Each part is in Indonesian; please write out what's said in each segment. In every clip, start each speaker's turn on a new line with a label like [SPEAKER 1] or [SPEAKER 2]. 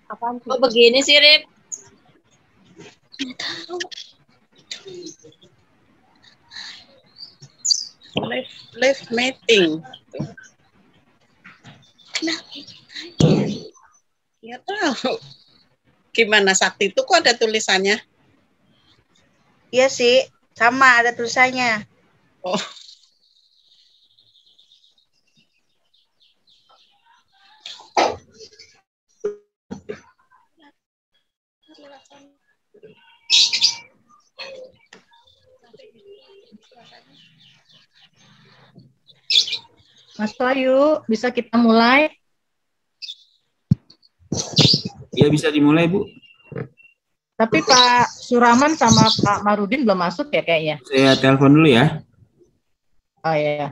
[SPEAKER 1] Apaan sih?
[SPEAKER 2] Oh begini sih, Rip.
[SPEAKER 3] Live meeting. Nggak tahu. Gimana Sakti itu kok ada tulisannya?
[SPEAKER 1] Iya sih, sama ada tulisannya.
[SPEAKER 3] Oh.
[SPEAKER 4] Mas Wahyu, bisa kita mulai?
[SPEAKER 5] Ya bisa dimulai, Bu.
[SPEAKER 4] Tapi Pak Suraman sama Pak Marudin belum masuk ya kayaknya.
[SPEAKER 5] Saya telepon dulu ya.
[SPEAKER 4] Oh iya.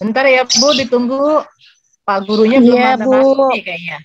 [SPEAKER 4] Bentar ya Bu, ditunggu. Pak gurunya belum
[SPEAKER 1] Iya,
[SPEAKER 4] ada
[SPEAKER 1] Bu.
[SPEAKER 4] masuk nih kayaknya.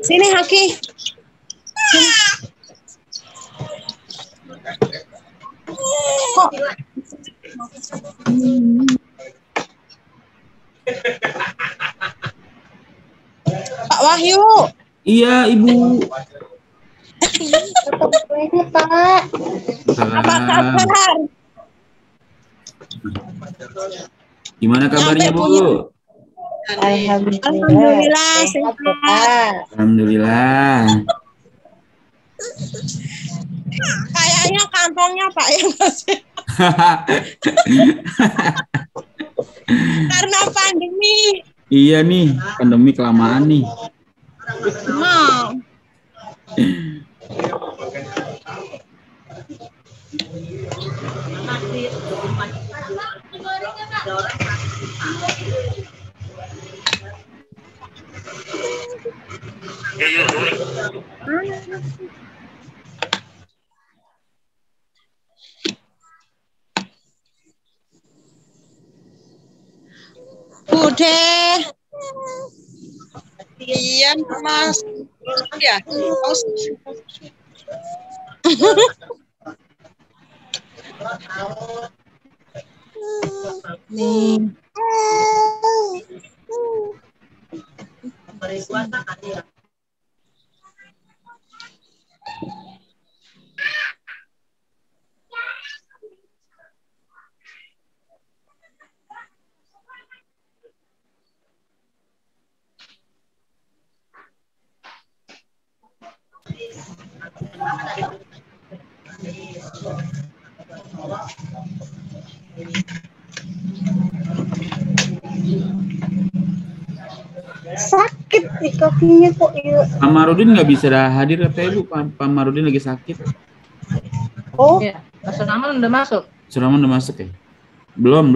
[SPEAKER 2] Sini Haki. Kok Pak Wahyu.
[SPEAKER 5] Iya, Ibu.
[SPEAKER 1] Ini Pak.
[SPEAKER 2] Apa kabar?
[SPEAKER 5] Gimana kabarnya,
[SPEAKER 2] Nyampe
[SPEAKER 5] Bu?
[SPEAKER 2] punya.
[SPEAKER 1] Alhamdulillah.
[SPEAKER 2] Alhamdulillah sehat.
[SPEAKER 1] Pak.
[SPEAKER 5] Alhamdulillah.
[SPEAKER 2] Kayaknya kantongnya Pak yang masih karena pandemi.
[SPEAKER 5] Iya nih, pandemi kelamaan nih.
[SPEAKER 2] Mau. Bude. Iya, Mas. Ya, Mas. Nih.
[SPEAKER 1] Sakit nih kakinya kok ya.
[SPEAKER 5] Pak Marudin nggak bisa hadir katanya, Bu. Pak Marudin lagi sakit.
[SPEAKER 1] Oh,
[SPEAKER 4] Iya, Mas Suraman udah masuk.
[SPEAKER 5] Suraman udah masuk ya? Belum.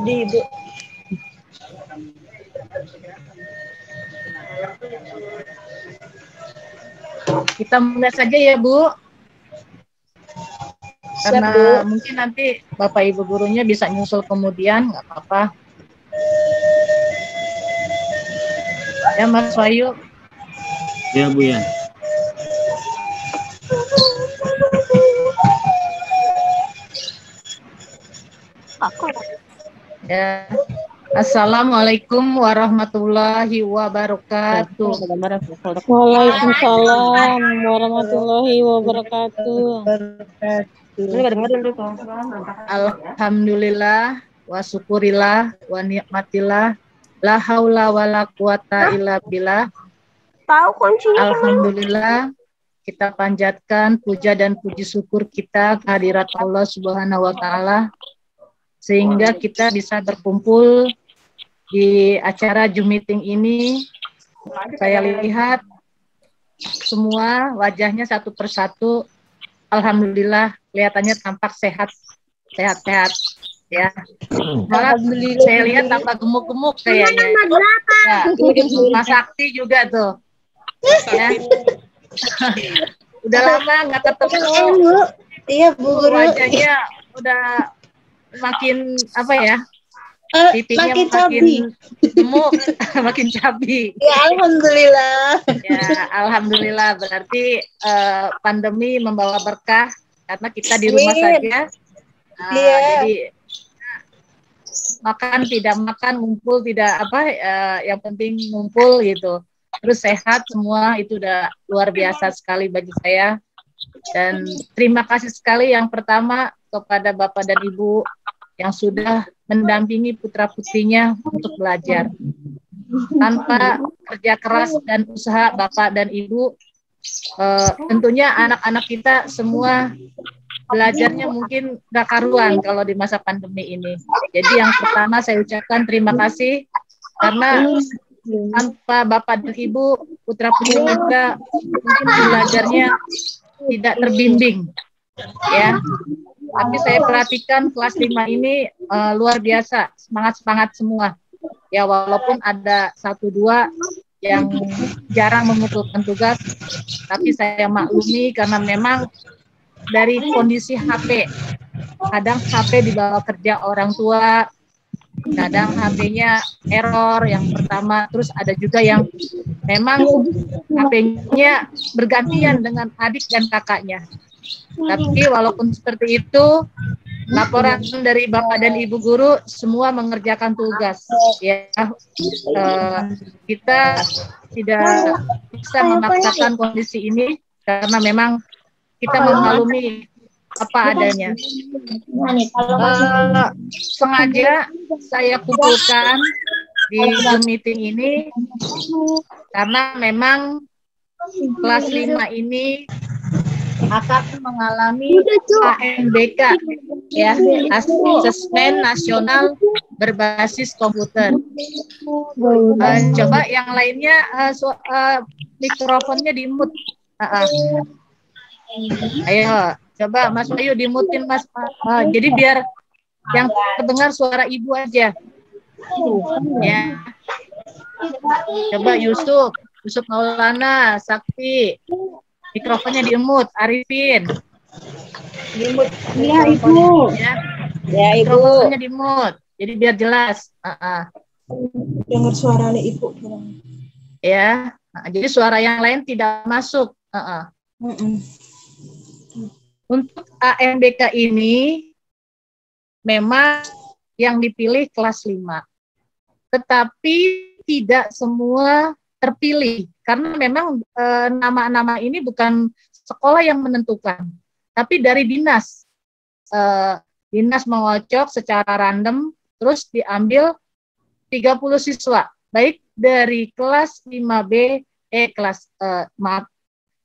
[SPEAKER 1] sedih Bu.
[SPEAKER 4] Kita mulai saja ya Bu. Karena
[SPEAKER 1] Siap, Bu.
[SPEAKER 4] mungkin nanti Bapak Ibu gurunya bisa nyusul kemudian, nggak apa-apa. Ya Mas Wahyu.
[SPEAKER 5] Ya, Bu ya.
[SPEAKER 4] Ya. Assalamualaikum warahmatullahi wabarakatuh.
[SPEAKER 6] Waalaikumsalam warahmatullahi wabarakatuh.
[SPEAKER 4] Alhamdulillah wa syukurillah wa ni'matillah la haula wala quwata illa billah.
[SPEAKER 1] Tahu kuncinya?
[SPEAKER 4] Alhamdulillah kita panjatkan puja dan puji syukur kita kehadirat Allah Subhanahu wa taala sehingga kita bisa berkumpul di acara Zoom meeting ini. Saya lihat semua wajahnya satu persatu, alhamdulillah kelihatannya tampak sehat ya. Malah saya lihat tambah gemuk-gemuk kayaknya. Ya, Mas Sakti juga tuh. Ya. Udah lama nggak ketemu.
[SPEAKER 1] Iya Bu Guru.
[SPEAKER 4] Wajahnya udah makin apa ya? Pipinya
[SPEAKER 1] makin cabi.
[SPEAKER 4] gemuk, makin cabi.
[SPEAKER 1] Ya alhamdulillah.
[SPEAKER 4] Ya, alhamdulillah berarti pandemi membawa berkah karena kita di rumah saja. Jadi makan tidak makan, ngumpul tidak apa, yang penting ngumpul gitu. Terus sehat semua, itu udah luar biasa sekali bagi saya. Dan terima kasih sekali yang pertama kepada Bapak dan Ibu yang sudah mendampingi putra-putrinya untuk belajar. Tanpa kerja keras dan usaha Bapak dan Ibu, tentunya anak-anak kita semua belajarnya mungkin gak karuan kalau di masa pandemi ini. Jadi yang pertama saya ucapkan terima kasih karena tanpa Bapak dan Ibu, putra-putri kita mungkin belajarnya tidak terbimbing, ya. Tapi saya perhatikan kelas 5 ini luar biasa, semangat-semangat semua. Ya walaupun ada 1-2 yang jarang mengumpulkan tugas, tapi saya maklumi karena memang dari kondisi HP. Kadang HP dibawa kerja orang tua, kadang HP-nya error yang pertama, terus ada juga yang memang HP-nya bergantian dengan adik dan kakaknya. Tapi walaupun seperti itu, laporan dari Bapak dan Ibu guru semua mengerjakan tugas. Ya, kita tidak bisa memaksakan kondisi ini karena memang kita memaklumi apa adanya. Sengaja saya kumpulkan di Zoom meeting ini karena memang kelas 5 ini akan mengalami ANBK, ya, Asesmen Nasional Berbasis Komputer. Coba yang lainnya mikrofonnya di-mute. Ayo, coba Mas Bayu di-mutein Mas. Jadi biar yang terdengar suara Ibu aja. Ya. Coba Yusuf Maulana, Sakti. Mikrofonnya di-mute, Arifin.
[SPEAKER 1] Di-mute. Iya, Ibu.
[SPEAKER 4] Ya.
[SPEAKER 1] Ya, Ibu.
[SPEAKER 4] Mikrofonnya di-mute. Jadi biar jelas.
[SPEAKER 1] Dengar suaranya Ibu.
[SPEAKER 4] Ya. Jadi suara yang lain tidak masuk. Untuk ANBK ini memang yang dipilih kelas 5. Tetapi tidak semua terpilih karena memang nama-nama ini bukan sekolah yang menentukan, tapi dari dinas. Dinas mengocok secara random, terus diambil 30 siswa, baik dari kelas 5B, maaf,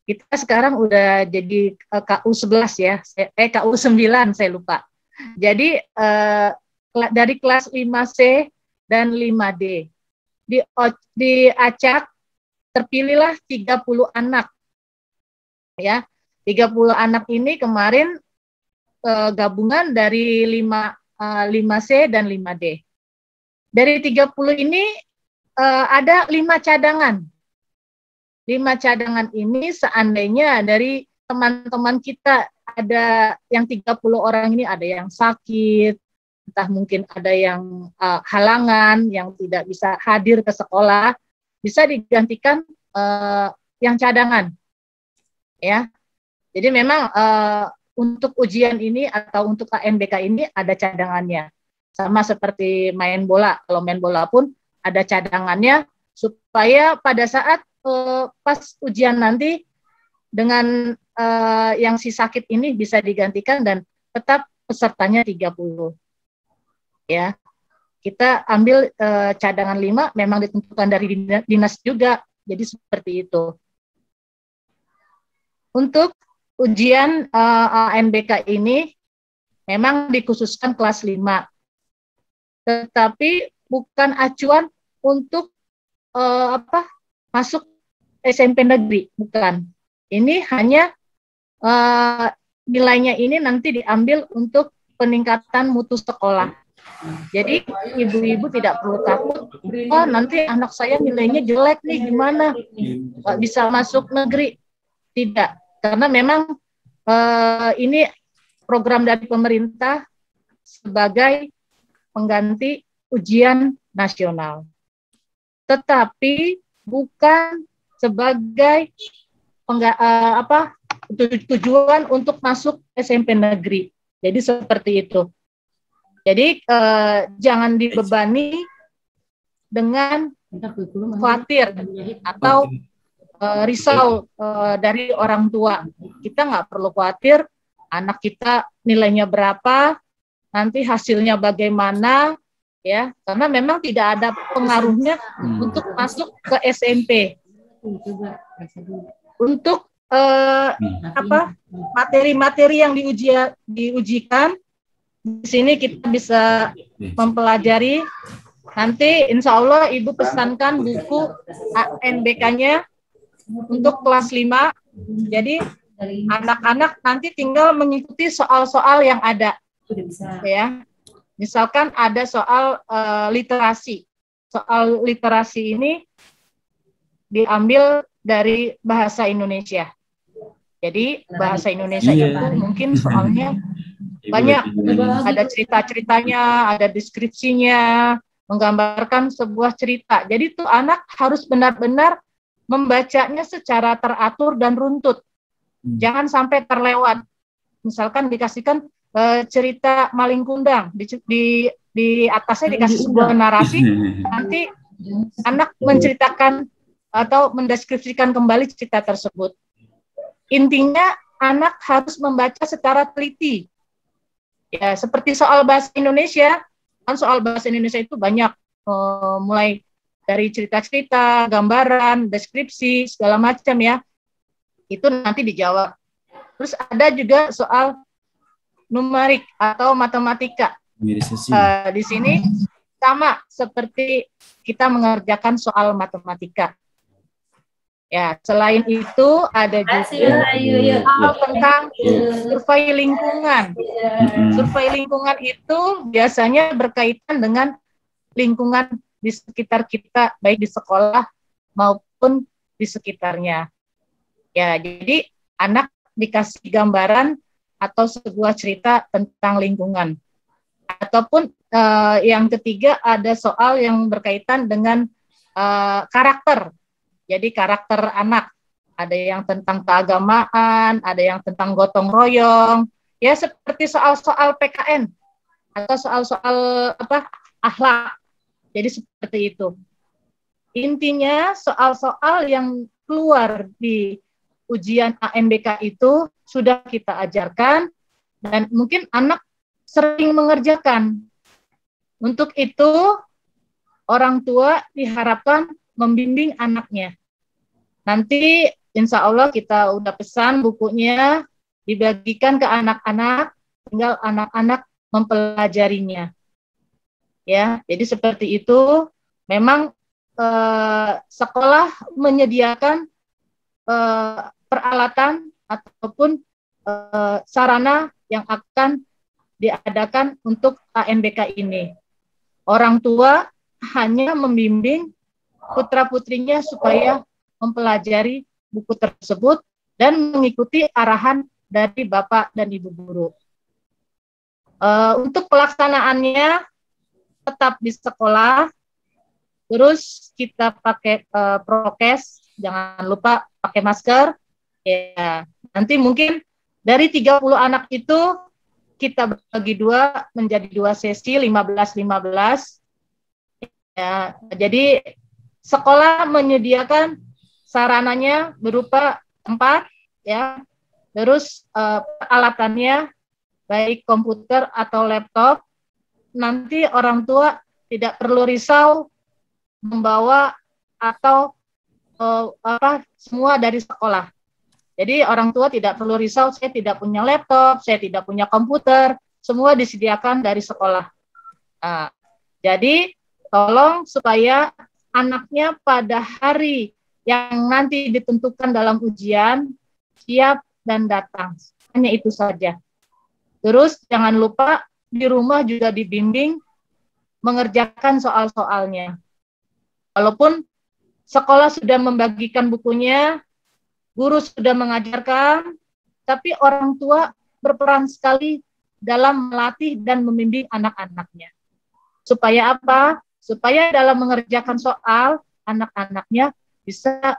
[SPEAKER 4] kita sekarang udah jadi KU 11 ya, KU 9 saya lupa. Jadi dari kelas 5C dan 5D diacak, terpilihlah 30 anak. Ya, 30 anak ini kemarin gabungan dari 5C dan 5D. Dari 30 ini ada 5 cadangan. 5 cadangan ini seandainya dari teman-teman kita ada yang 30 orang ini ada yang sakit, entah mungkin ada yang halangan, yang tidak bisa hadir ke sekolah, bisa digantikan yang cadangan. Ya, jadi memang untuk ujian ini atau untuk KNBK ini ada cadangannya. sama seperti main bola. Kalau main bola pun ada cadangannya supaya pada saat pas ujian nanti dengan yang si sakit ini bisa digantikan dan tetap pesertanya 30. Ya. Kita ambil cadangan 5 memang ditentukan dari dinas juga. Jadi seperti itu. Untuk ujian ANBK ini memang dikhususkan kelas 5. Tetapi bukan acuan untuk masuk SMP negeri, bukan. Ini hanya nilainya ini nanti diambil untuk peningkatan mutu sekolah. Jadi ibu-ibu tidak perlu takut, oh nanti anak saya nilainya jelek nih, gimana? Nggak bisa masuk negeri. Tidak, karena memang ini program dari pemerintah sebagai pengganti ujian nasional. Tetapi bukan sebagai tujuan untuk masuk SMP negeri. Jadi seperti itu. Jadi jangan dibebani dengan khawatir atau risau dari orang tua. Kita nggak perlu khawatir anak kita nilainya berapa, nanti hasilnya bagaimana, ya, karena memang tidak ada pengaruhnya untuk masuk ke SMP. Untuk materi-materi yang diujikan di sini kita bisa mempelajari. Nanti insya Allah Ibu pesankan buku ANBK-nya untuk kelas 5. Jadi anak-anak nanti tinggal mengikuti soal-soal yang ada. Ya. Misalkan ada soal literasi. Soal literasi ini diambil dari bahasa Indonesia. Jadi bahasa Indonesia itu mungkin soalnya banyak, ada cerita-ceritanya, ada deskripsinya, menggambarkan sebuah cerita. Jadi tuh anak harus benar-benar membacanya secara teratur dan runtut. Jangan sampai terlewat. Misalkan dikasihkan cerita Maling Kundang, di atasnya dikasih sebuah narasi, nanti anak menceritakan atau mendeskripsikan kembali cerita tersebut. Intinya anak harus membaca secara teliti. Ya, seperti soal bahasa Indonesia, kan soal bahasa Indonesia itu banyak, mulai dari cerita-cerita, gambaran, deskripsi, segala macam ya. Itu nanti dijawab. Terus ada juga soal numerik atau matematika. Di sini sama seperti kita mengerjakan soal matematika. Ya, selain itu ada juga hal tentang survei lingkungan. Survei lingkungan itu biasanya berkaitan dengan lingkungan di sekitar kita, baik di sekolah maupun di sekitarnya. Ya, jadi anak dikasih gambaran atau sebuah cerita tentang lingkungan. Ataupun yang ketiga ada soal yang berkaitan dengan karakter. Jadi karakter anak, ada yang tentang keagamaan, ada yang tentang gotong royong, ya seperti soal-soal PKN atau soal-soal akhlak. Jadi seperti itu. Intinya soal-soal yang keluar di ujian ANBK itu sudah kita ajarkan dan mungkin anak sering mengerjakan. Untuk itu orang tua diharapkan membimbing anaknya. Nanti insya Allah kita udah pesan bukunya, dibagikan ke anak-anak, tinggal anak-anak mempelajarinya. Ya, jadi seperti itu. Memang sekolah menyediakan peralatan ataupun sarana yang akan diadakan untuk ANBK ini. Orang tua hanya membimbing putra-putrinya supaya mempelajari buku tersebut dan mengikuti arahan dari Bapak dan Ibu guru. Untuk pelaksanaannya tetap di sekolah, terus kita pakai prokes, jangan lupa pakai masker. Ya, nanti mungkin dari 30 anak itu kita bagi dua menjadi 2 sesi 15-15. Ya, jadi sekolah menyediakan sarananya berupa tempat, ya, terus peralatannya baik komputer atau laptop. Nanti orang tua tidak perlu risau membawa atau semua dari sekolah. Jadi orang tua tidak perlu risau, saya tidak punya laptop, saya tidak punya komputer, semua disediakan dari sekolah. Nah, jadi tolong supaya anaknya pada hari yang nanti ditentukan dalam ujian siap dan datang. Hanya itu saja. Terus jangan lupa di rumah juga dibimbing mengerjakan soal-soalnya. Walaupun sekolah sudah membagikan bukunya, guru sudah mengajarkan, tapi orang tua berperan sekali dalam melatih dan membimbing anak-anaknya. Supaya apa? Supaya dalam mengerjakan soal, anak-anaknya bisa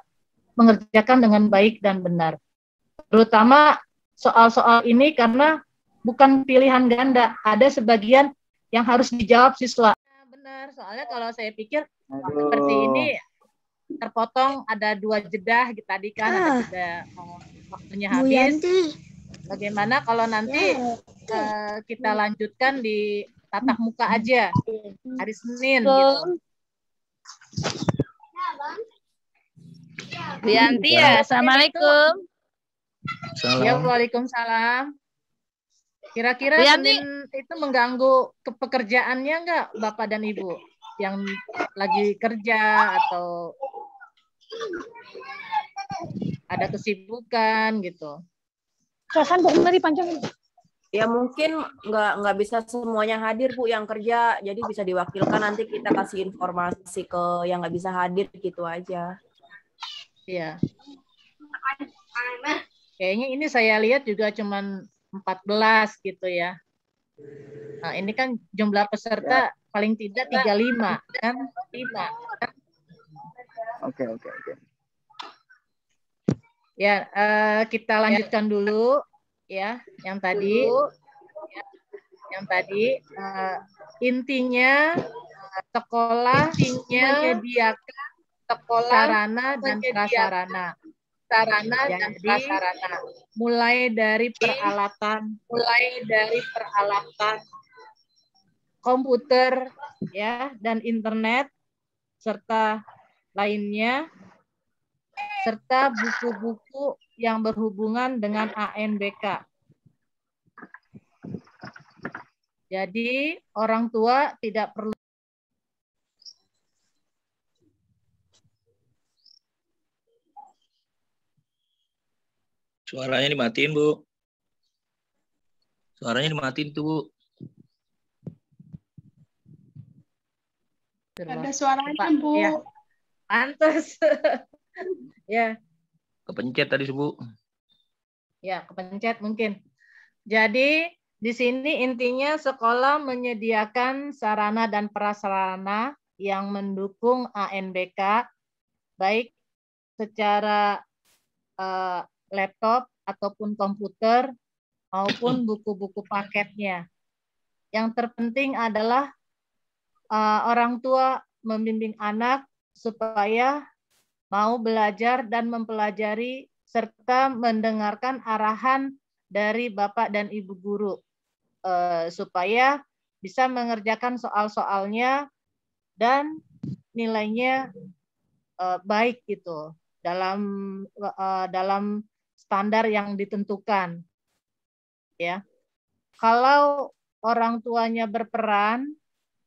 [SPEAKER 4] mengerjakan dengan baik dan benar. Terutama soal-soal ini karena bukan pilihan ganda, ada sebagian yang harus dijawab siswa. Benar, soalnya kalau saya pikir seperti ini, terpotong ada 2 jeda tadi kan ada jeda waktunya habis. Bagaimana kalau nanti kita lanjutkan di tatap muka aja hari Senin gitu.
[SPEAKER 6] Bu Yanti ya, Assalamualaikum.
[SPEAKER 4] Ya, Waalaikumsalam. Kira-kira Senin itu mengganggu pekerjaannya enggak Bapak dan Ibu yang lagi kerja atau ada kesibukan gitu?
[SPEAKER 7] Ya mungkin nggak bisa semuanya hadir Bu yang kerja, jadi bisa diwakilkan nanti kita kasih informasi ke yang nggak bisa hadir gitu aja.
[SPEAKER 4] Iya. Kayaknya ini saya lihat juga cuman 14 gitu ya. Nah, ini kan jumlah peserta paling tidak 35 kan? 5.
[SPEAKER 8] Oke.
[SPEAKER 4] Ya, kita lanjutkan dulu ya, yang tadi intinya sekolah menyediakan sarana dan prasarana. Mulai dari peralatan komputer ya dan internet serta lainnya, serta buku-buku yang berhubungan dengan ANBK. Jadi orang tua tidak perlu
[SPEAKER 9] Suaranya dimatiin, Bu. Suaranya dimatiin tuh, Bu.
[SPEAKER 2] Ada suaranya, Bu.
[SPEAKER 4] Ya. Pantes. Ya.
[SPEAKER 9] Kepencet tadi, Bu.
[SPEAKER 4] Ya, kepencet mungkin. Jadi di sini intinya sekolah menyediakan sarana dan prasarana yang mendukung ANBK baik secara laptop ataupun komputer maupun buku-buku paketnya. Yang terpenting adalah orang tua membimbing anak supaya mau belajar dan mempelajari serta mendengarkan arahan dari Bapak dan Ibu guru supaya bisa mengerjakan soal-soalnya dan nilainya baik gitu dalam standar yang ditentukan. Ya. Kalau orang tuanya berperan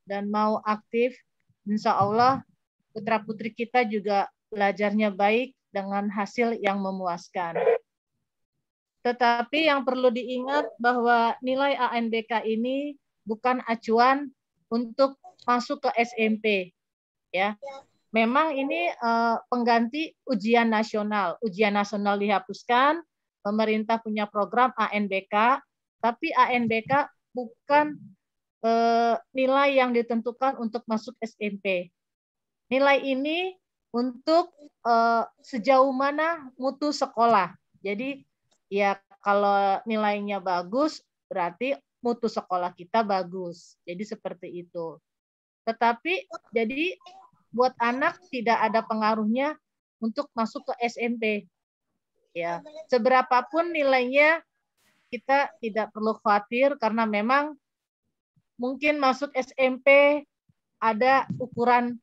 [SPEAKER 4] dan mau aktif, insya Allah putra-putri kita juga belajarnya baik dengan hasil yang memuaskan. Tetapi yang perlu diingat bahwa nilai ANBK ini bukan acuan untuk masuk ke SMP. Ya. Memang ini pengganti ujian nasional. Ujian nasional dihapuskan, pemerintah punya program ANBK, tapi ANBK bukan nilai yang ditentukan untuk masuk SMP. Nilai ini untuk sejauh mana mutu sekolah. Jadi ya kalau nilainya bagus, berarti mutu sekolah kita bagus. Jadi seperti itu. Tetapi jadi buat anak tidak ada pengaruhnya untuk masuk ke SMP. Ya, seberapapun nilainya kita tidak perlu khawatir karena memang mungkin masuk SMP ada ukuran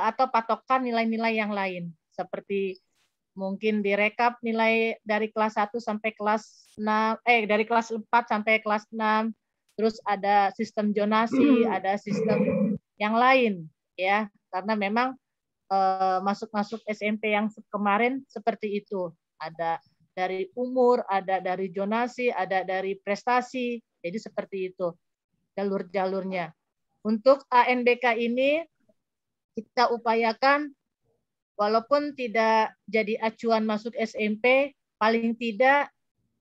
[SPEAKER 4] atau patokan nilai-nilai yang lain seperti mungkin direkap nilai dari kelas 1 sampai kelas 6 dari kelas 4 sampai kelas 6, terus ada sistem zonasi, ada sistem yang lain ya, karena memang masuk SMP yang kemarin seperti itu. Ada dari umur, ada dari zonasi, ada dari prestasi. Jadi seperti itu jalur-jalurnya. Untuk ANBK ini kita upayakan walaupun tidak jadi acuan masuk SMP, paling tidak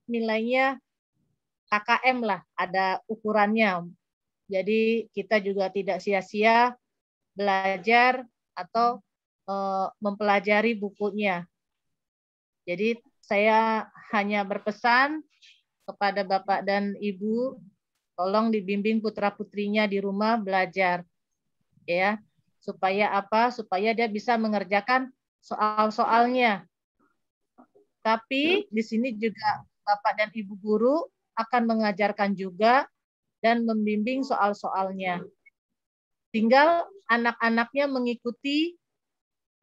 [SPEAKER 4] nilainya KKM lah, ada ukurannya. Jadi kita juga tidak sia-sia belajar atau mempelajari bukunya. Jadi saya hanya berpesan kepada Bapak dan Ibu, tolong dibimbing putra-putrinya di rumah belajar. Ya. Supaya apa? Supaya dia bisa mengerjakan soal-soalnya. Tapi di sini juga Bapak dan Ibu guru akan mengajarkan juga dan membimbing soal-soalnya. Tinggal anak-anaknya mengikuti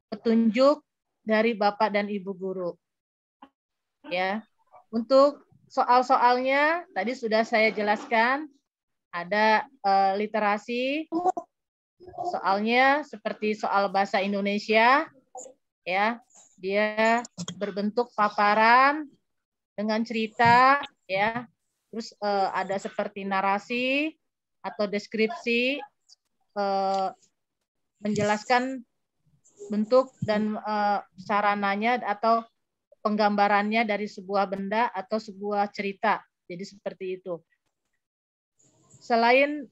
[SPEAKER 4] petunjuk dari Bapak dan Ibu guru. Ya. Untuk soal-soalnya tadi sudah saya jelaskan, ada literasi. Soalnya seperti soal bahasa Indonesia, ya, dia berbentuk paparan dengan cerita, ya, terus ada seperti narasi atau deskripsi, menjelaskan bentuk dan sarananya atau penggambarannya dari sebuah benda atau sebuah cerita. Jadi seperti itu. Selain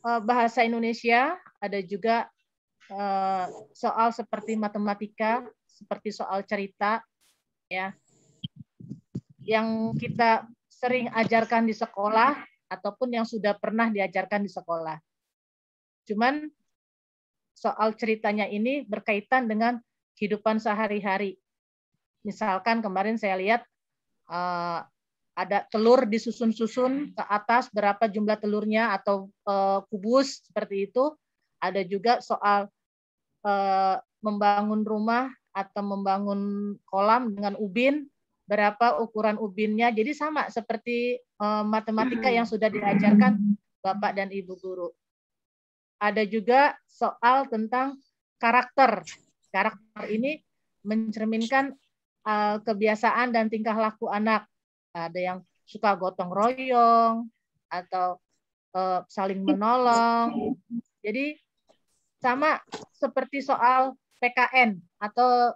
[SPEAKER 4] bahasa Indonesia, ada juga soal seperti matematika, seperti soal cerita, ya, yang kita sering ajarkan di sekolah ataupun yang sudah pernah diajarkan di sekolah. Cuman soal ceritanya ini berkaitan dengan kehidupan sehari-hari. Misalkan kemarin saya lihat ada telur disusun-susun ke atas, berapa jumlah telurnya atau kubus seperti itu. Ada juga soal membangun rumah atau membangun kolam dengan ubin, berapa ukuran ubinnya. Jadi sama seperti matematika yang sudah diajarkan Bapak dan Ibu guru. Ada juga soal tentang karakter. Karakter ini mencerminkan kebiasaan dan tingkah laku anak. Ada yang suka gotong royong atau saling menolong. Jadi sama seperti soal PKN atau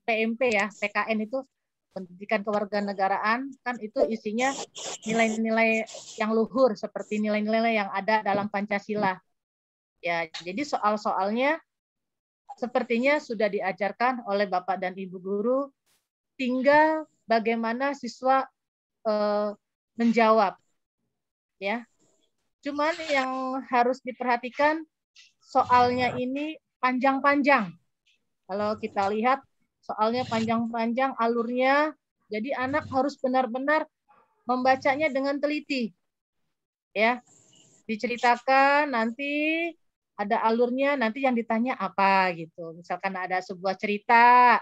[SPEAKER 4] PMP ya. PKN itu pendidikan kewarganegaraan, kan itu isinya nilai-nilai yang luhur seperti nilai-nilai yang ada dalam Pancasila. Ya, jadi soal-soalnya sepertinya sudah diajarkan oleh Bapak dan Ibu guru, tinggal bagaimana siswa menjawab, ya. Cuman yang harus diperhatikan soalnya ini panjang-panjang. Kalau kita lihat soalnya panjang-panjang alurnya, jadi anak harus benar-benar membacanya dengan teliti, ya. Diceritakan nanti ada alurnya, nanti yang ditanya apa gitu. Misalkan ada sebuah cerita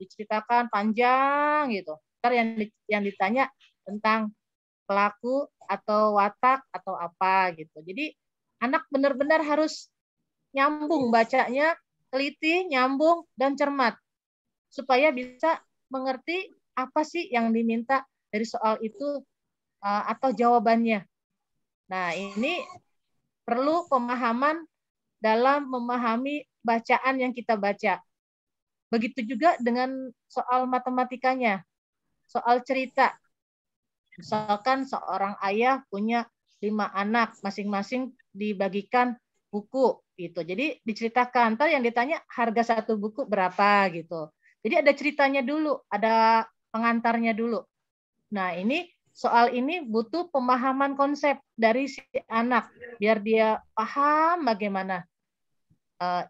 [SPEAKER 4] diceritakan panjang gitu. Ntar yang ditanya tentang pelaku atau watak atau apa gitu. Jadi anak benar-benar harus nyambung bacanya, teliti, nyambung, dan cermat. Supaya bisa mengerti apa sih yang diminta dari soal itu atau jawabannya. Nah, ini perlu pemahaman dalam memahami bacaan yang kita baca. Begitu juga dengan soal matematikanya. Soal cerita, misalkan seorang ayah punya 5 anak, masing-masing dibagikan buku gitu. Jadi diceritakan, ntar yang ditanya harga satu buku berapa gitu. Jadi ada ceritanya dulu, ada pengantarnya dulu. Nah ini soal ini butuh pemahaman konsep dari si anak biar dia paham bagaimana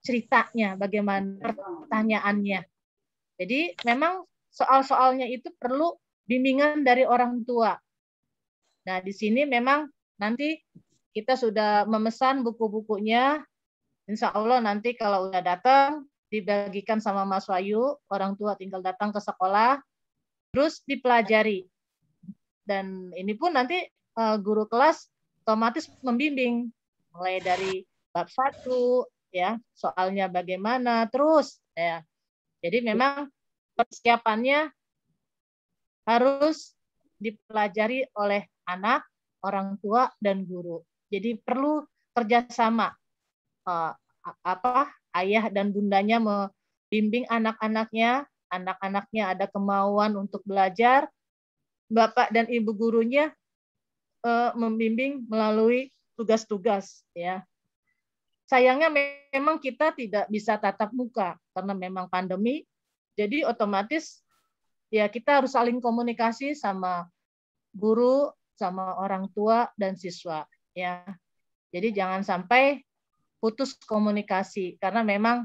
[SPEAKER 4] ceritanya, bagaimana pertanyaannya. Jadi memang soal-soalnya itu perlu bimbingan dari orang tua. Nah, di sini memang nanti kita sudah memesan buku-bukunya. Insya Allah nanti kalau udah datang dibagikan sama Mas Wahyu, orang tua tinggal datang ke sekolah, terus dipelajari. Dan ini pun nanti guru kelas otomatis membimbing, mulai dari bab 1, ya, soalnya bagaimana, terus, ya. Jadi memang persiapannya harus dipelajari oleh anak, orang tua, dan guru. Jadi perlu kerjasama. Ayah dan bundanya membimbing anak-anaknya, anak-anaknya ada kemauan untuk belajar, bapak dan ibu gurunya membimbing melalui tugas-tugas, ya. Sayangnya memang kita tidak bisa tatap muka karena memang pandemi, jadi otomatis ya kita harus saling komunikasi sama guru, sama orang tua dan siswa, ya. Jadi jangan sampai putus komunikasi, karena memang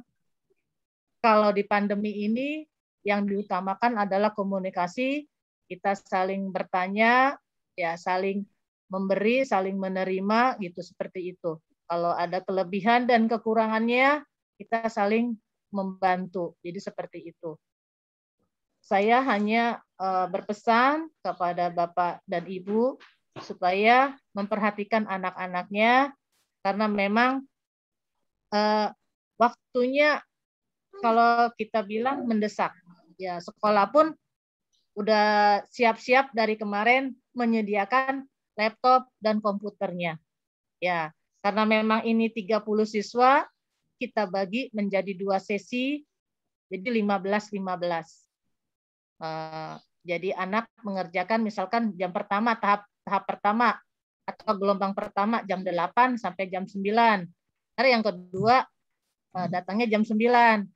[SPEAKER 4] kalau di pandemi ini yang diutamakan adalah komunikasi, kita saling bertanya, ya saling memberi, saling menerima, gitu, seperti itu. Kalau ada kelebihan dan kekurangannya, kita saling membantu, jadi seperti itu. Saya hanya berpesan kepada Bapak dan Ibu supaya memperhatikan anak-anaknya, karena memang waktunya kalau kita bilang mendesak. Ya, sekolah pun udah siap-siap dari kemarin menyediakan laptop dan komputernya. Ya, karena memang ini 30 siswa, kita bagi menjadi 2 sesi, jadi 15-15. Jadi anak mengerjakan misalkan jam pertama, tahap pertama, atau gelombang pertama jam 8 sampai jam 9. Hari yang kedua datangnya jam 9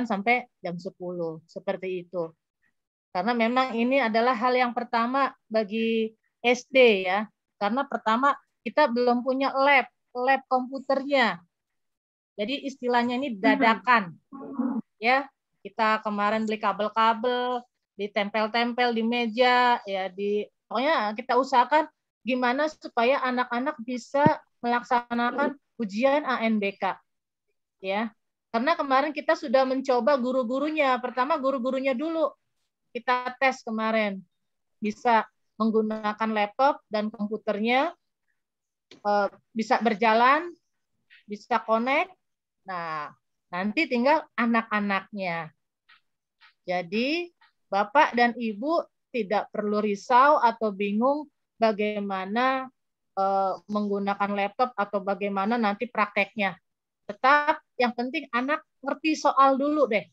[SPEAKER 4] sampai jam 10, seperti itu. Karena memang ini adalah hal yang pertama bagi SD, ya. Karena pertama kita belum punya lab komputernya. Jadi istilahnya ini dadakan. Ya, kita kemarin beli kabel-kabel, ditempel-tempel di meja, ya, pokoknya kita usahakan gimana supaya anak-anak bisa melaksanakan ujian ANBK, ya. Karena kemarin kita sudah mencoba guru-gurunya. Pertama guru-gurunya dulu kita tes kemarin, bisa menggunakan laptop dan komputernya, bisa berjalan, bisa connect. Nah, nanti tinggal anak-anaknya. Jadi Bapak dan Ibu tidak perlu risau atau bingung bagaimana menggunakan laptop atau bagaimana nanti prakteknya. Tetap yang penting anak ngerti soal dulu deh.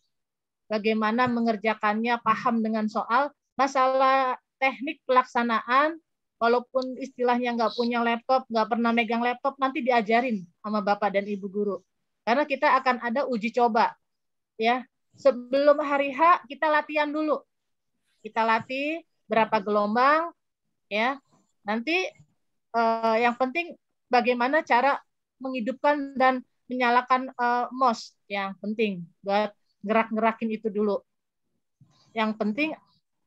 [SPEAKER 4] Bagaimana mengerjakannya, paham dengan soal. Masalah teknik pelaksanaan, walaupun istilahnya nggak punya laptop, nggak pernah megang laptop, nanti diajarin sama Bapak dan Ibu guru. Karena kita akan ada uji coba. Ya, sebelum hari H kita latihan dulu. Kita latih berapa gelombang, ya. Nanti yang penting bagaimana cara menghidupkan dan menyalakan mouse, yang penting buat gerak-gerakin itu dulu. Yang penting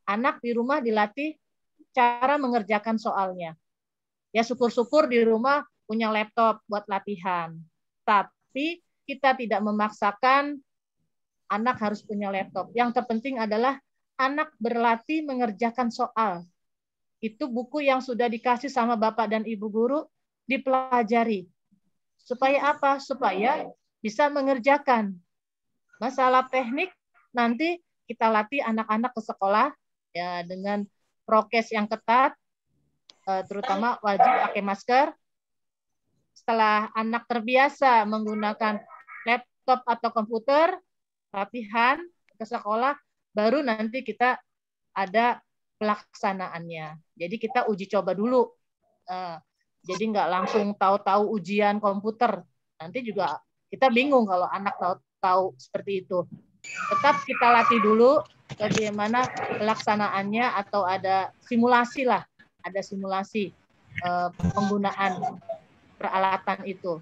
[SPEAKER 4] anak di rumah dilatih cara mengerjakan soalnya. Ya, syukur-syukur di rumah punya laptop buat latihan. Tapi kita tidak memaksakan anak harus punya laptop. Yang terpenting adalah anak berlatih mengerjakan soal. Itu buku yang sudah dikasih sama Bapak dan Ibu guru, dipelajari. Supaya apa? Supaya bisa mengerjakan. Masalah teknik nanti kita latih anak-anak ke sekolah, ya, dengan prokes yang ketat, terutama wajib pakai masker. Setelah anak terbiasa menggunakan laptop atau komputer, latihan ke sekolah, baru nanti kita ada pelaksanaannya. Jadi kita uji coba dulu. Jadi nggak langsung tahu-tahu ujian komputer. Nanti juga kita bingung kalau anak tahu seperti itu. Tetap kita latih dulu bagaimana pelaksanaannya atau ada simulasi lah, ada simulasi penggunaan peralatan itu.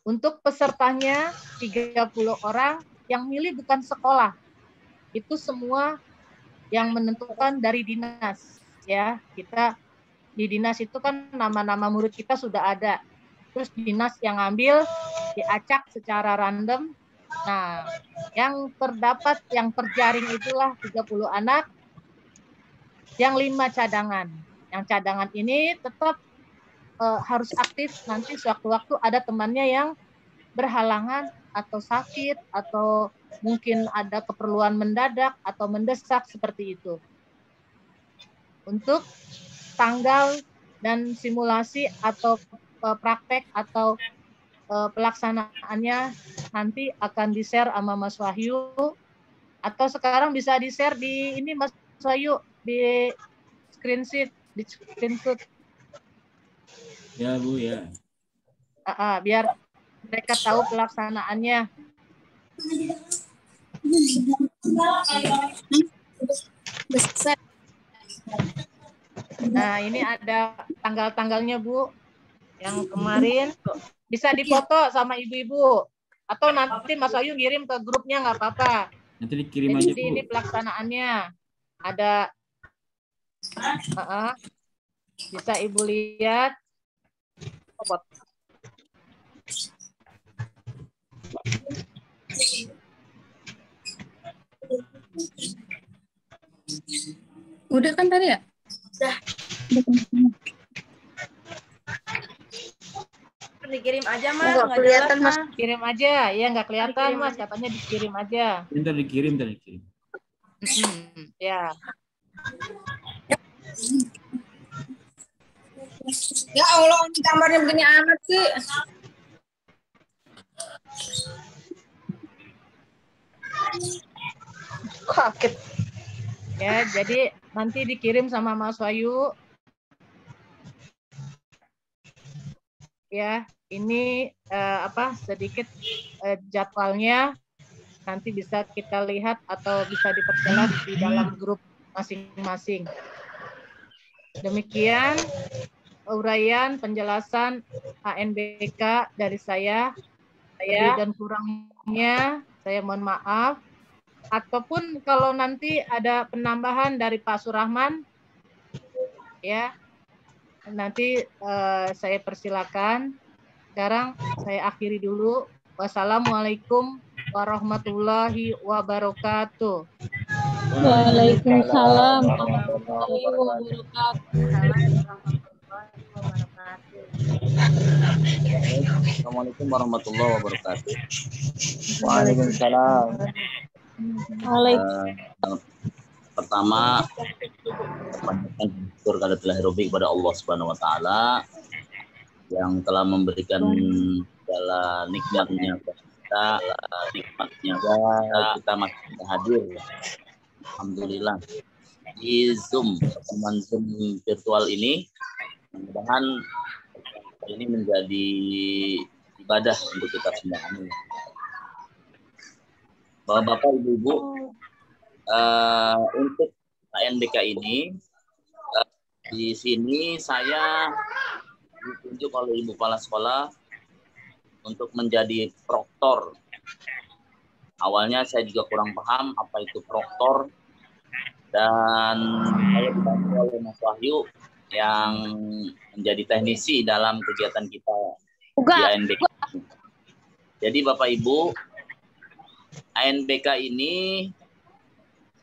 [SPEAKER 4] Untuk pesertanya 30 orang, yang milih bukan sekolah. Itu semua yang menentukan dari dinas, ya. Kita di dinas itu kan nama-nama murid kita sudah ada. Terus dinas yang ngambil diacak secara random. Nah, yang terdapat, yang terjaring itulah 30 anak, yang 5 cadangan. Yang cadangan ini tetap harus aktif, nanti sewaktu-waktu ada temannya yang berhalangan atau sakit atau mungkin ada keperluan mendadak atau mendesak seperti itu. Untuk tanggal dan simulasi atau praktek atau pelaksanaannya nanti akan di-share sama Mas Wahyu, atau sekarang bisa di-share di ini Mas Wahyu, di screenshot,
[SPEAKER 5] Ya Bu ya.
[SPEAKER 4] Biar mereka tahu pelaksanaannya. Nah, ini ada tanggal-tanggalnya Bu. Yang kemarin bisa difoto sama ibu-ibu. Atau nanti Mas Ayu kirim ke grupnya, nggak apa-apa.
[SPEAKER 5] Nanti dikirim aja Bu.
[SPEAKER 4] Ini pelaksanaannya. Ada bisa Ibu lihat.
[SPEAKER 6] Udah kan tadi ya?
[SPEAKER 7] Udah. Dikirim aja Mas,
[SPEAKER 1] Nggak kelihatan
[SPEAKER 7] jelas,
[SPEAKER 1] Mas.
[SPEAKER 4] Kirim aja, ya nggak kelihatan Mas, katanya dikirim aja.
[SPEAKER 5] Ntar dikirim.
[SPEAKER 4] Ya.
[SPEAKER 6] Ya Allah, ini gambarnya begini amat sih.
[SPEAKER 1] Kaget.
[SPEAKER 4] Ya, jadi nanti dikirim sama Mas Wahyu. Ya, ini sedikit jadwalnya nanti bisa kita lihat atau bisa diperjelas di dalam grup masing-masing. Demikian uraian penjelasan ANBK dari saya. Lebih dan kurangnya saya mohon maaf. Ataupun kalau nanti ada penambahan dari Pak Surahman, ya nanti saya persilakan. Sekarang saya akhiri dulu. Wassalamualaikum warahmatullahi wabarakatuh.
[SPEAKER 6] Waalaikumsalam warahmatullahi wabarakatuh.
[SPEAKER 8] Assalamualaikum warahmatullahi wabarakatuh. Waalaikumsalam. Pertama, syukur kepada kepada Allah Subhanahu wa taala yang telah memberikan segala nikmatnya kepada kita masih hadir. Alhamdulillah di Zoom, pertemuan Zoom virtual ini, mudah-mudahan ini menjadi ibadah untuk kita semua. Bapak-bapak, ibu-ibu, untuk ANBK ini di sini saya ditunjuk oleh Ibu Kepala Sekolah untuk menjadi proktor. Awalnya saya juga kurang paham apa itu proktor, dan saya dibantu oleh Mas Wahyu yang menjadi teknisi dalam kegiatan kita di ANBK. Jadi Bapak Ibu, ANBK ini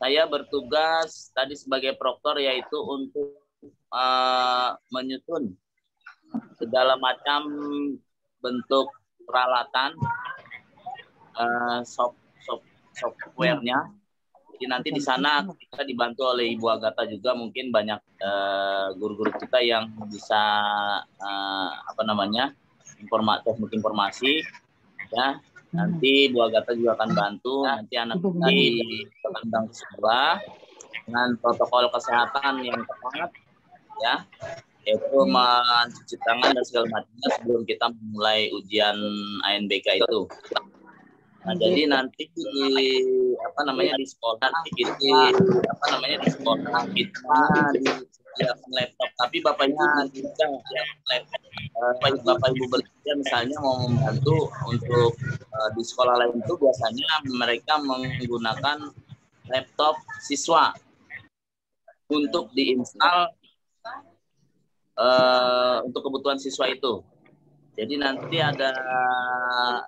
[SPEAKER 8] saya bertugas tadi sebagai proktor, yaitu untuk menyusun segala macam bentuk peralatan software-nya. Jadi nanti di sana kita dibantu oleh Ibu Agatha juga, mungkin banyak guru-guru kita yang bisa teknik informasi ya. Nanti Bu Agatha juga akan bantu, nanti anak di tentang sekolah dengan protokol kesehatan yang ketat ya, yaitu mencuci tangan dan segala macamnya sebelum kita memulai ujian ANBK itu. Nah, jadi nanti di di sekolah kita disediakan laptop. Tapi Bapak Ibu Bapak Ibu bekerja misalnya mau membantu untuk di sekolah lain itu biasanya mereka menggunakan laptop siswa untuk diinstal untuk kebutuhan siswa itu. Jadi nanti ada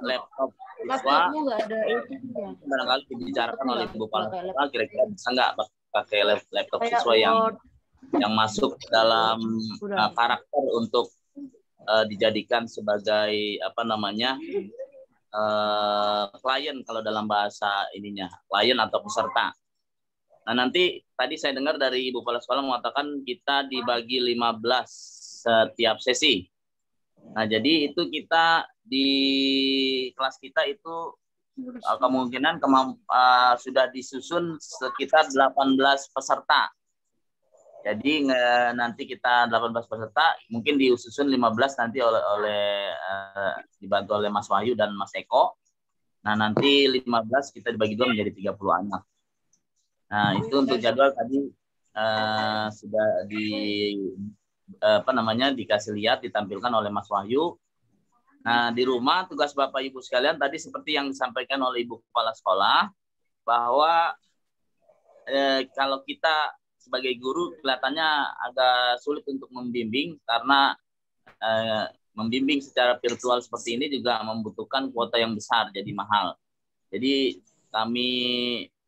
[SPEAKER 8] laptop siswa, barangkali dibicarakan oleh Ibu Kepala Sekolah, kira-kira bisa nggak pakai laptop siswa yang masuk dalam karakter untuk dijadikan sebagai klien kalau dalam bahasa ininya, klien atau peserta. Nah, nanti tadi saya dengar dari Ibu Kepala Sekolah mengatakan kita dibagi 15 setiap sesi. Nah, jadi itu kita di kelas kita itu kemungkinan sudah disusun sekitar 18 peserta. Jadi nanti kita 18 peserta, mungkin disusun 15 nanti dibantu oleh Mas Wahyu dan Mas Eko. Nah, nanti 15 kita dibagi dua menjadi 30 anak. Nah, itu untuk jadwal tadi sudah dikasih lihat, ditampilkan oleh Mas Wahyu. Nah, di rumah tugas Bapak Ibu sekalian tadi seperti yang disampaikan oleh Ibu Kepala Sekolah, bahwa kalau kita sebagai guru kelihatannya agak sulit untuk membimbing, karena membimbing secara virtual seperti ini juga membutuhkan kuota yang besar, jadi mahal. Jadi kami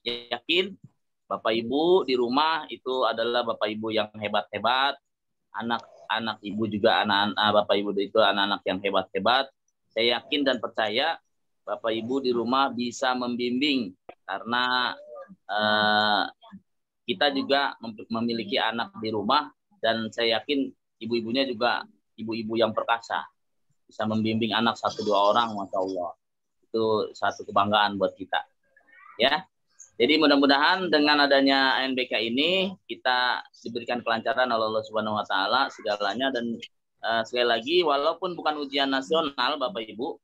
[SPEAKER 8] yakin Bapak Ibu di rumah itu adalah Bapak Ibu yang hebat-hebat, anak-anak Ibu juga Bapak Ibu itu anak-anak yang hebat-hebat. Saya yakin dan percaya Bapak Ibu di rumah bisa membimbing, karena kita juga memiliki anak di rumah, dan saya yakin ibu-ibunya juga ibu-ibu yang perkasa, bisa membimbing anak 1-2 orang, Masya Allah. Itu satu kebanggaan buat kita. Ya. Jadi mudah-mudahan dengan adanya ANBK ini kita diberikan kelancaran oleh Allah Subhanahu wa taala segalanya, dan sekali lagi walaupun bukan ujian nasional Bapak Ibu,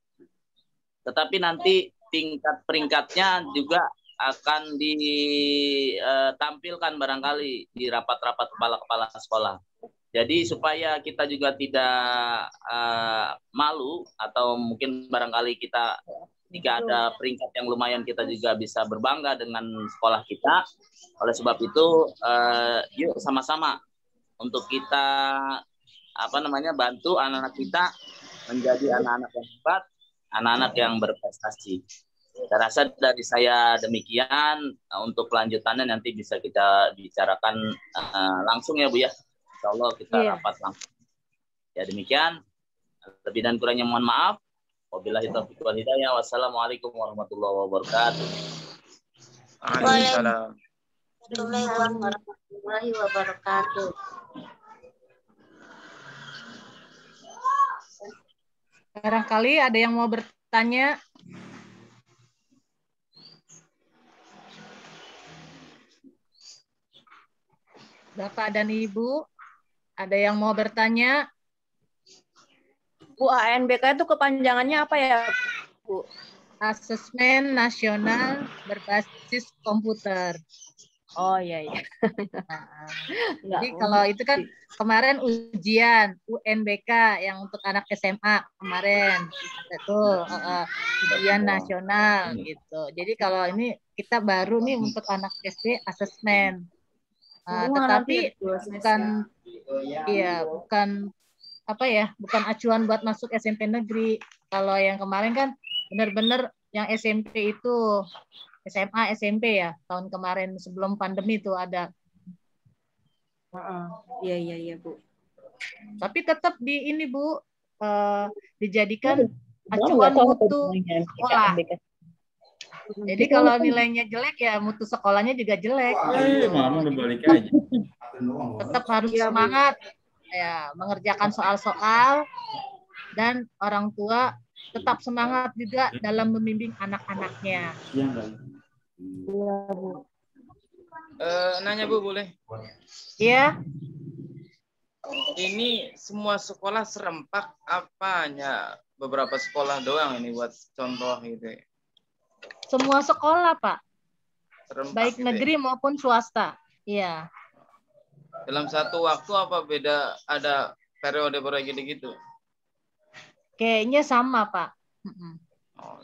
[SPEAKER 8] tetapi nanti tingkat peringkatnya juga akan ditampilkan barangkali di rapat-rapat kepala-kepala sekolah. Jadi supaya kita juga tidak malu, atau mungkin barangkali kita jika ada peringkat yang lumayan kita juga bisa berbangga dengan sekolah kita. Oleh sebab itu yuk sama-sama untuk kita bantu anak-anak kita menjadi anak-anak yang hebat, anak-anak yang berprestasi. Saya rasa dari saya demikian. Untuk kelanjutannya nanti bisa kita bicarakan langsung ya Bu ya. Insya Allah kita rapat langsung. Ya demikian. Lebih dan kurangnya mohon maaf. Wabillahi taufiq wal hidayah. Wassalamualaikum warahmatullahi wabarakatuh.
[SPEAKER 9] Waalaikumsalam.
[SPEAKER 10] Warahmatullahi wabarakatuh.
[SPEAKER 4] Barangkali ada yang mau bertanya. Bapak dan Ibu, ada yang mau bertanya?
[SPEAKER 7] Bu, ANBK itu kepanjangannya apa ya, Bu?
[SPEAKER 4] Asesmen Nasional Berbasis Komputer.
[SPEAKER 7] Oh iya.
[SPEAKER 4] Jadi kalau itu kan kemarin ujian UNBK yang untuk anak SMA kemarin itu ujian nasional gitu. Jadi kalau ini kita baru nih untuk anak SD asesmen. Tetapi bukan acuan buat masuk SMP negeri. Kalau yang kemarin kan benar-benar yang SMP itu SMA, SMP ya, tahun kemarin sebelum pandemi itu ada.
[SPEAKER 7] Iya Bu.
[SPEAKER 4] Tapi tetap di ini Bu, dijadikan acuan mutu sekolah. Jadi kalau nilainya jelek ya mutu sekolahnya juga jelek.
[SPEAKER 5] Mama udah balik aja.
[SPEAKER 4] Tetap harus semangat ya mengerjakan soal-soal, dan orang tua tetap semangat juga dalam membimbing anak-anaknya.
[SPEAKER 7] Iya Bu.
[SPEAKER 9] Nanya Bu boleh?
[SPEAKER 4] Iya.
[SPEAKER 9] Ini semua sekolah serempak apa hanya beberapa sekolah doang ini buat contoh gitu?
[SPEAKER 4] Semua sekolah, Pak.
[SPEAKER 9] Serempak
[SPEAKER 4] Baik
[SPEAKER 9] gitu ya?
[SPEAKER 4] negeri maupun swasta. Iya.
[SPEAKER 9] Dalam satu waktu apa beda ada periode gitu?
[SPEAKER 4] Kayaknya sama, Pak. Mm-mm.
[SPEAKER 9] Oh,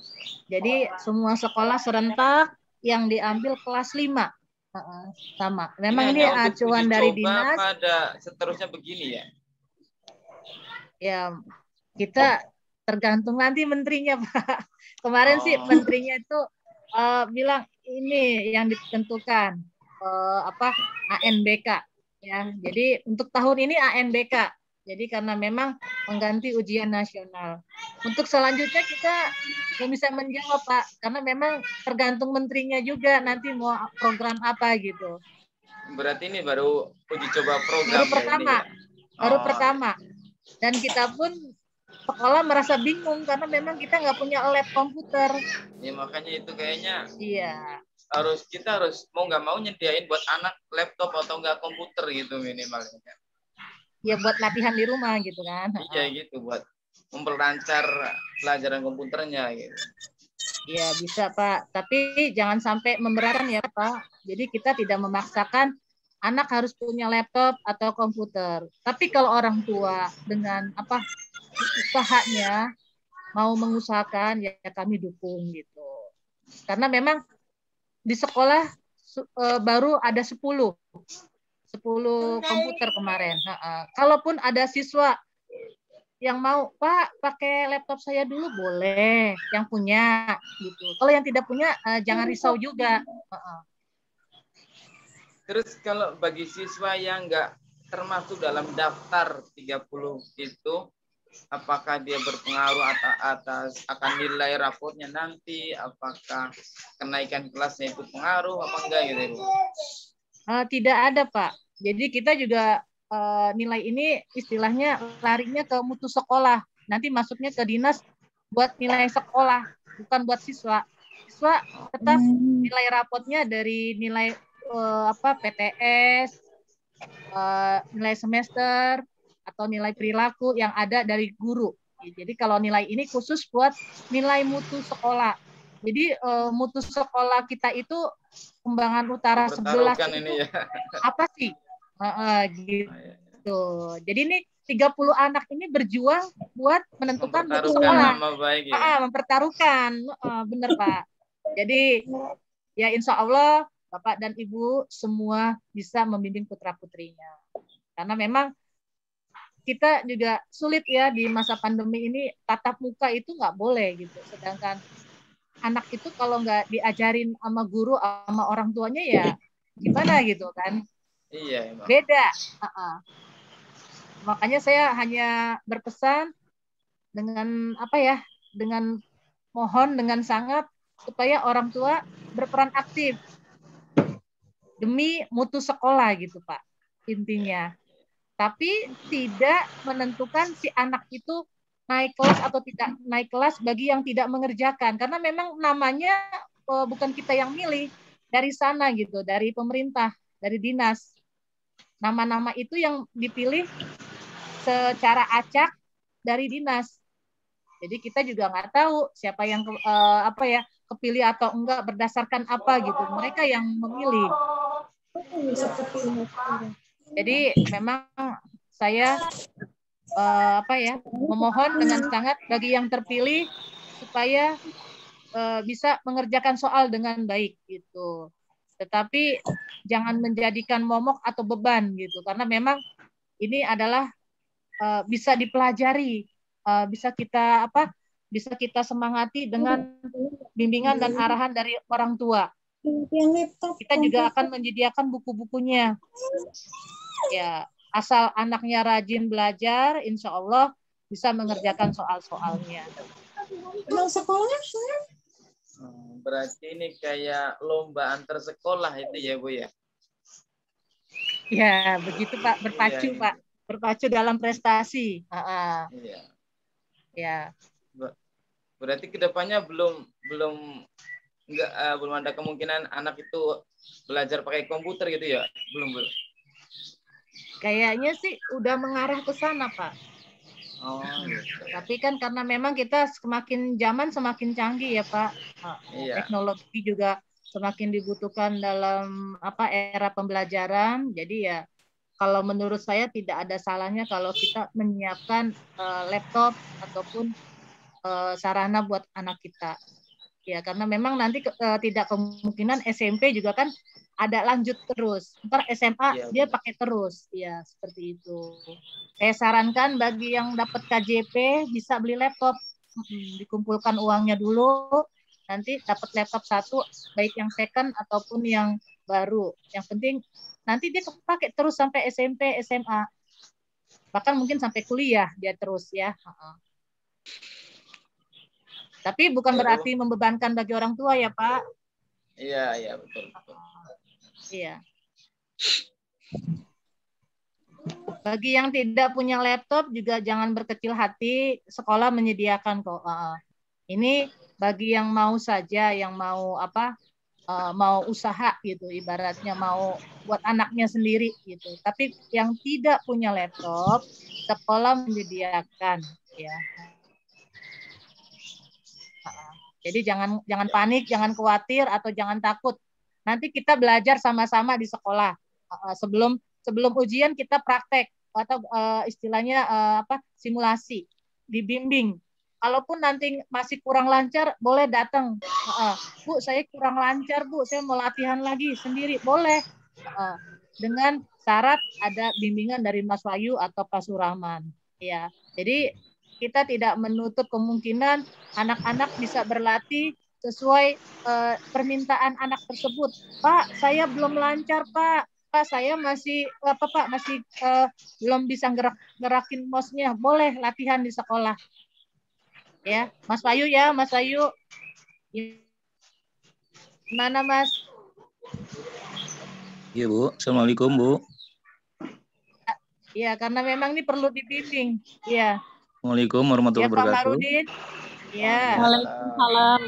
[SPEAKER 4] Jadi semua sekolah serentak yang diambil kelas 5. Sama. Memang ini
[SPEAKER 9] hanya untuk
[SPEAKER 4] acuan
[SPEAKER 9] uji
[SPEAKER 4] dari
[SPEAKER 9] coba
[SPEAKER 4] dinas.
[SPEAKER 9] pada seterusnya begini ya?
[SPEAKER 4] Ya, kita tergantung nanti menterinya, Pak. Kemarin sih menterinya itu bilang ini yang ditentukan ANBK ya. Jadi untuk tahun ini ANBK. Jadi karena memang mengganti ujian nasional. Untuk selanjutnya kita belum bisa menjawab, Pak, karena memang tergantung menterinya juga nanti mau program apa gitu.
[SPEAKER 9] Berarti ini baru uji coba program
[SPEAKER 4] Baru
[SPEAKER 9] ya
[SPEAKER 4] pertama.
[SPEAKER 9] ini ya?
[SPEAKER 4] Baru pertama. Dan kita pun sekolah merasa bingung karena memang kita nggak punya lab komputer.
[SPEAKER 9] Ya makanya itu kayaknya
[SPEAKER 4] Iya.
[SPEAKER 9] kita harus mau nggak mau nyediain buat anak laptop atau enggak komputer gitu minimalnya.
[SPEAKER 4] Ya buat latihan di rumah gitu kan.
[SPEAKER 9] Iya gitu buat memperlancar pelajaran komputernya gitu.
[SPEAKER 4] Ya bisa, Pak, tapi jangan sampai memberatkan ya, Pak. Jadi kita tidak memaksakan anak harus punya laptop atau komputer. Tapi kalau orang tua dengan usahanya mau mengusahakan ya kami dukung gitu. Karena memang di sekolah baru ada 10 komputer kemarin. Kalaupun ada siswa yang mau, Pak, pakai laptop saya dulu boleh, yang punya gitu. Kalau yang tidak punya jangan risau juga.
[SPEAKER 9] Terus kalau bagi siswa yang nggak termasuk dalam daftar 30 itu, apakah dia berpengaruh atas akan nilai rapotnya nanti? Apakah kenaikan kelasnya itu pengaruh apa enggak gitu, Ibu?
[SPEAKER 4] Tidak ada, Pak. Jadi kita juga nilai ini istilahnya larinya ke mutu sekolah. Nanti masuknya ke dinas buat nilai sekolah, bukan buat siswa. Siswa tetap nilai rapotnya dari nilai PTS, nilai semester, atau nilai perilaku yang ada dari guru. Jadi kalau nilai ini khusus buat nilai mutu sekolah. Jadi mutu sekolah kita itu Kembangan Utara 11 itu
[SPEAKER 9] ya.
[SPEAKER 4] apa sih? Gitu. Jadi ini 30 anak ini berjuang buat menentukan mutu sekolah.
[SPEAKER 9] Baik, ya.
[SPEAKER 4] Mempertaruhkan. Benar, Pak. Jadi ya insya Allah Bapak dan Ibu semua bisa membimbing putra-putrinya. Karena memang kita juga sulit ya di masa pandemi ini, tatap muka itu nggak boleh gitu. Sedangkan anak itu kalau nggak diajarin sama guru, sama orang tuanya ya gimana gitu kan.
[SPEAKER 9] Iya, emang.
[SPEAKER 4] Beda. Makanya saya hanya berpesan dengan dengan mohon dengan sangat supaya orang tua berperan aktif demi mutu sekolah gitu, Pak, intinya. Tapi tidak menentukan si anak itu naik kelas atau tidak naik kelas bagi yang tidak mengerjakan. Karena memang namanya bukan kita yang milih, dari sana gitu, dari pemerintah, dari dinas. Nama-nama itu yang dipilih secara acak dari dinas. Jadi kita juga nggak tahu siapa yang kepilih atau enggak berdasarkan apa gitu. Mereka yang memilih. Jadi memang saya memohon dengan sangat bagi yang terpilih supaya bisa mengerjakan soal dengan baik gitu. Tetapi jangan menjadikan momok atau beban gitu, karena memang ini adalah bisa dipelajari, bisa kita semangati dengan bimbingan dan arahan dari orang tua. Kita juga akan menyediakan buku-bukunya. Ya, asal anaknya rajin belajar, insya Allah bisa mengerjakan soal-soalnya.
[SPEAKER 9] Berarti ini kayak lomba antar sekolah itu ya, Bu ya?
[SPEAKER 4] Ya, begitu Pak, berpacu Pak, berpacu dalam prestasi.
[SPEAKER 9] Iya.
[SPEAKER 4] Ya.
[SPEAKER 9] Berarti kedepannya belum ada kemungkinan anak itu belajar pakai komputer gitu ya? Belum.
[SPEAKER 4] Kayaknya sih udah mengarah ke sana, Pak.
[SPEAKER 9] Oh, gitu.
[SPEAKER 4] Tapi kan karena memang kita semakin zaman semakin canggih ya Pak.
[SPEAKER 9] Iya.
[SPEAKER 4] Teknologi juga semakin dibutuhkan dalam era pembelajaran. Jadi ya kalau menurut saya tidak ada salahnya kalau kita menyiapkan laptop ataupun sarana buat anak kita. Ya, karena memang nanti tidak kemungkinan SMP juga kan ada lanjut terus. Ntar SMA
[SPEAKER 9] Iya,
[SPEAKER 4] dia
[SPEAKER 9] benar.
[SPEAKER 4] pakai terus. Ya, seperti itu. Saya sarankan bagi yang dapat KJP bisa beli laptop. Dikumpulkan uangnya dulu, nanti dapat laptop satu, baik yang second ataupun yang baru. Yang penting nanti dia pakai terus sampai SMP, SMA. Bahkan mungkin sampai kuliah dia terus ya. Tapi bukan berarti membebankan bagi orang tua ya Pak.
[SPEAKER 9] Iya, iya, betul.
[SPEAKER 4] Iya. Bagi yang tidak punya laptop juga jangan berkecil hati, sekolah menyediakan kok. Ini bagi yang mau saja, yang mau mau usaha gitu, ibaratnya mau buat anaknya sendiri gitu. Tapi yang tidak punya laptop, sekolah menyediakan ya. Jadi jangan panik, jangan khawatir atau jangan takut. Nanti kita belajar sama-sama di sekolah. Sebelum ujian kita praktek atau istilahnya simulasi, dibimbing. Kalaupun nanti masih kurang lancar, boleh datang. Bu, saya kurang lancar, Bu. Saya mau latihan lagi sendiri. Boleh. Dengan syarat ada bimbingan dari Mas Wahyu atau Pak Surahman. Ya. Jadi kita tidak menutup kemungkinan anak-anak bisa berlatih sesuai permintaan anak tersebut. Pak, saya belum lancar, Pak. Pak, saya masih masih belum bisa gerakin mouse-nya. Boleh latihan di sekolah. Ya, Mas Wahyu ya, Mas Wahyu. Gimana, Mas?
[SPEAKER 10] Iya, Bu. Assalamualaikum, Bu.
[SPEAKER 4] Ya, karena memang ini perlu dibimbing. Iya.
[SPEAKER 10] Assalamualaikum warahmatullahi wabarakatuh.
[SPEAKER 4] Pak Marudin. Ya.
[SPEAKER 6] Waalaikumsalam.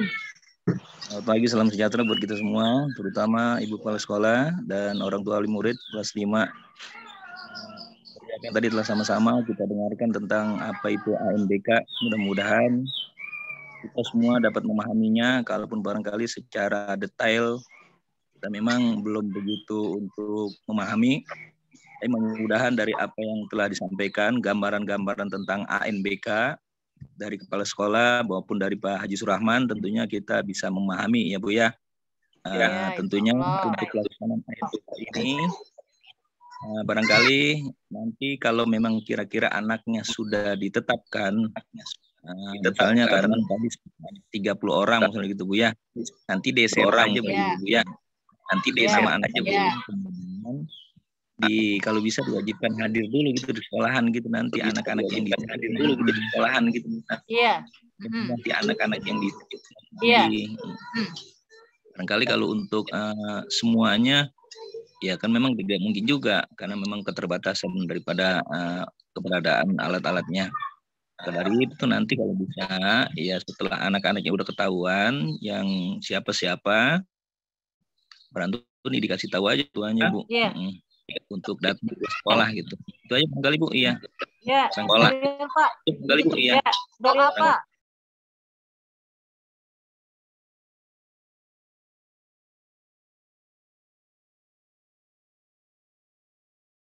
[SPEAKER 10] Selamat pagi, salam sejahtera buat kita semua, terutama Ibu Kepala Sekolah dan orang tua wali murid kelas 5. Yang tadi telah sama-sama kita dengarkan tentang apa itu ANBK. Mudah-mudahan kita semua dapat memahaminya, kalaupun barangkali secara detail kita memang belum begitu untuk memahami. Tapi mudah-mudahan dari apa yang telah disampaikan, gambaran-gambaran tentang ANBK dari Kepala Sekolah maupun dari Pak Haji Surahman, tentunya kita bisa memahami ya Bu ya. Tentunya untuk pelaksanaan ANBK ini, barangkali nanti kalau memang kira-kira anaknya sudah ditetapkan, misalnya karena tadi 30 orang misalnya gitu Bu ya, nanti DC orang aja Bu ya, nanti DC sama anak aja Bu. Kalau bisa diwajibkan hadir dulu gitu di sekolahan gitu, nanti anak-anak yang hadir dulu gitu di sekolahan gitu.
[SPEAKER 4] Iya.
[SPEAKER 10] Nanti anak-anak yang barangkali kalau untuk semuanya ya kan memang tidak mungkin juga karena memang keterbatasan daripada keberadaan alat-alatnya. Dari itu nanti kalau bisa ya setelah anak-anaknya udah ketahuan yang siapa-siapa, berantun dikasih tahu aja tuanya Bu.
[SPEAKER 4] Iya.
[SPEAKER 10] Untuk datang ke sekolah gitu. Itu aja kali Bu, iya.
[SPEAKER 4] Ya.
[SPEAKER 10] Sekolah.
[SPEAKER 4] Pak.
[SPEAKER 10] Kali Bu, iya.
[SPEAKER 4] Doa Pak.